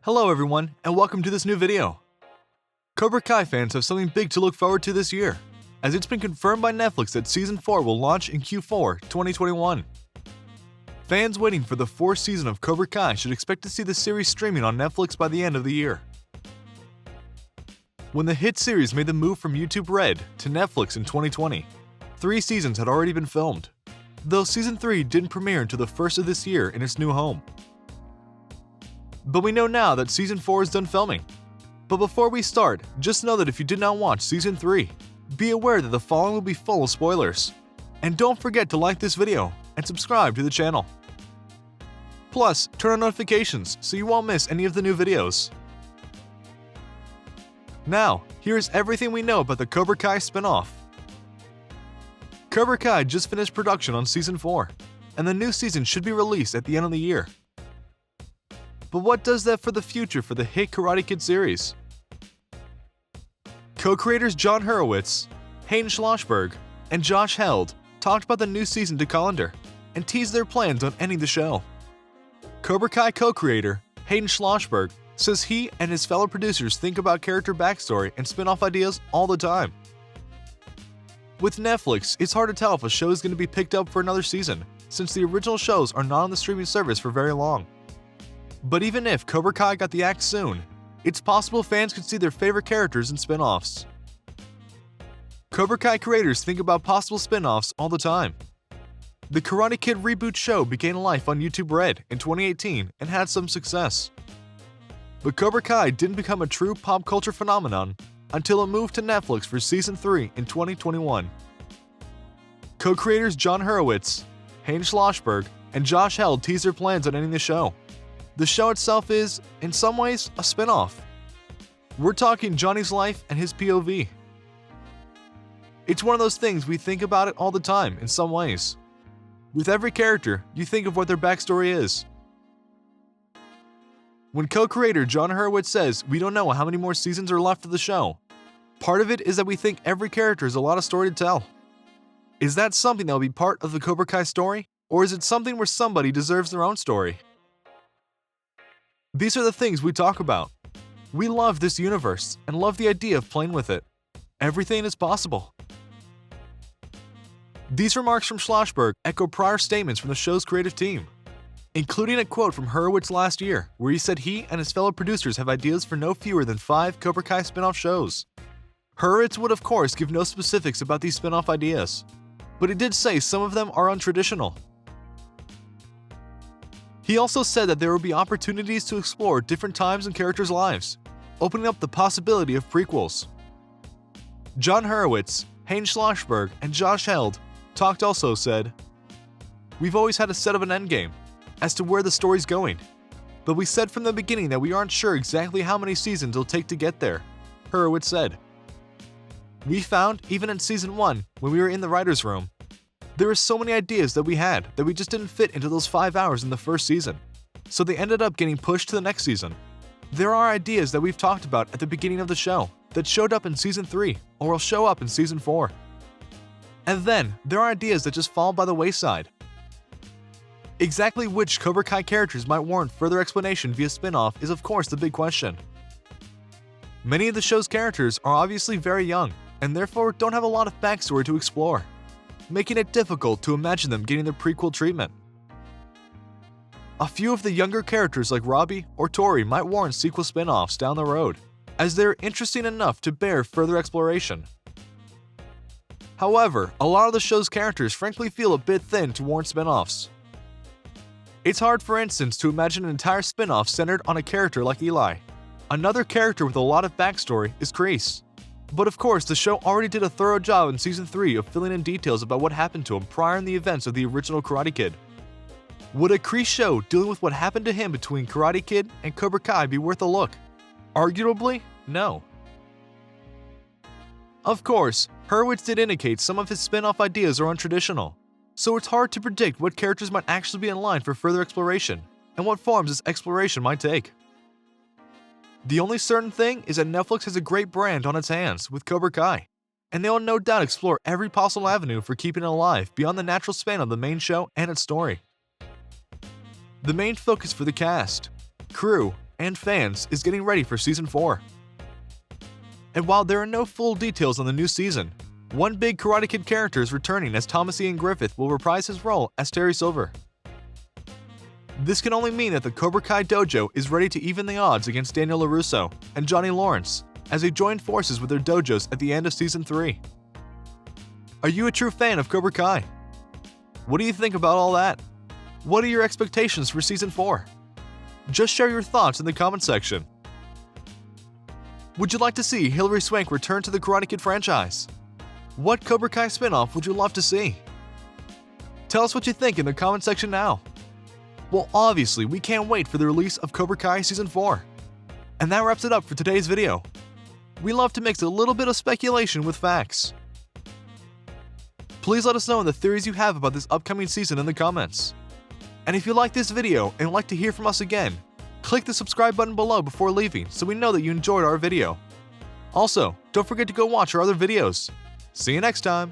Hello everyone, and welcome to this new video. Cobra Kai fans have something big to look forward to this year, as it's been confirmed by Netflix that Season 4 will launch in Q4 2021. Fans waiting for the 4th season of Cobra Kai should expect to see the series streaming on Netflix by the end of the year. When the hit series made the move from YouTube Red to Netflix in 2020, 3 seasons had already been filmed, though Season 3 didn't premiere until the first of this year in its new home. But we know now that Season 4 is done filming. But before we start, just know that if you did not watch Season 3, be aware that the following will be full of spoilers. And don't forget to like this video and subscribe to the channel. Plus, turn on notifications so you won't miss any of the new videos. Now, here's everything we know about the Cobra Kai spin-off. Cobra Kai just finished production on Season 4, and the new season should be released at the end of the year. But what does that for the future for the hit Karate Kid series? Co-creators Jon Hurwitz, Hayden Schlossberg, and Josh Held talked about the new season to Colander and teased their plans on ending the show. Cobra Kai co-creator Hayden Schlossberg says he and his fellow producers think about character backstory and spin-off ideas all the time. With Netflix, it's hard to tell if a show is going to be picked up for another season, since the original shows are not on the streaming service for very long. But even if Cobra Kai got the axe soon, it's possible fans could see their favorite characters in spin-offs. Cobra Kai creators think about possible spin-offs all the time. The Karate Kid reboot show began life on YouTube Red in 2018 and had some success. But Cobra Kai didn't become a true pop culture phenomenon until it moved to Netflix for Season 3 in 2021. Co-creators Jon Hurwitz, Hayden Schlossberg, and Josh Held teased their plans on ending the show. The show itself is, in some ways, a spin-off. We're talking Johnny's life and his POV. It's one of those things we think about it all the time in some ways. With every character, you think of what their backstory is. When co-creator Jon Hurwitz says we don't know how many more seasons are left of the show, part of it is that we think every character has a lot of story to tell. Is that something that will be part of the Cobra Kai story, or is it something where somebody deserves their own story? These are the things we talk about. We love this universe and love the idea of playing with it. Everything is possible. These remarks from Schlossberg echo prior statements from the show's creative team, including a quote from Hurwitz last year where he said he and his fellow producers have ideas for no fewer than 5 Cobra Kai spin-off shows. Hurwitz would of course give no specifics about these spin-off ideas, but he did say some of them are untraditional. He also said that there will be opportunities to explore different times in characters' lives, opening up the possibility of prequels. Jon Hurwitz, Hayden Schlossberg, and Josh Held also said, "We've always had a set of an endgame as to where the story's going, but we said from the beginning that we aren't sure exactly how many seasons it'll take to get there," Hurwitz said. "We found, even in Season 1, when we were in the writer's room, there were so many ideas that we had that we just didn't fit into those 5 hours in the first season, so they ended up getting pushed to the next season. There are ideas that we've talked about at the beginning of the show that showed up in Season 3 or will show up in Season 4. And then, there are ideas that just fall by the wayside." Exactly which Cobra Kai characters might warrant further explanation via spin-off is of course the big question. Many of the show's characters are obviously very young, and therefore don't have a lot of backstory to explore, making it difficult to imagine them getting the prequel treatment. A few of the younger characters like Robbie or Tori might warrant sequel spin-offs down the road, as they're interesting enough to bear further exploration. However, a lot of the show's characters frankly feel a bit thin to warrant spin-offs. It's hard, for instance, to imagine an entire spin-off centered on a character like Eli. Another character with a lot of backstory is Kreese. But of course, the show already did a thorough job in Season 3 of filling in details about what happened to him prior in the events of the original Karate Kid. Would a Kreese show dealing with what happened to him between Karate Kid and Cobra Kai be worth a look? Arguably, no. Of course, Hurwitz did indicate some of his spin-off ideas are untraditional, so it's hard to predict what characters might actually be in line for further exploration, and what forms this exploration might take. The only certain thing is that Netflix has a great brand on its hands with Cobra Kai, and they will no doubt explore every possible avenue for keeping it alive beyond the natural span of the main show and its story. The main focus for the cast, crew, and fans is getting ready for Season 4. And while there are no full details on the new season, one big Karate Kid character is returning as Thomas Ian Griffith will reprise his role as Terry Silver. This can only mean that the Cobra Kai dojo is ready to even the odds against Daniel LaRusso and Johnny Lawrence as they join forces with their dojos at the end of Season 3. Are you a true fan of Cobra Kai? What do you think about all that? What are your expectations for Season 4? Just share your thoughts in the comment section. Would you like to see Hilary Swank return to the Karate Kid franchise? What Cobra Kai spin-off would you love to see? Tell us what you think in the comment section now. Well, obviously, we can't wait for the release of Cobra Kai Season 4. And that wraps it up for today's video. We love to mix a little bit of speculation with facts. Please let us know the theories you have about this upcoming season in the comments. And if you like this video and would like to hear from us again, click the subscribe button below before leaving so we know that you enjoyed our video. Also, don't forget to go watch our other videos. See you next time!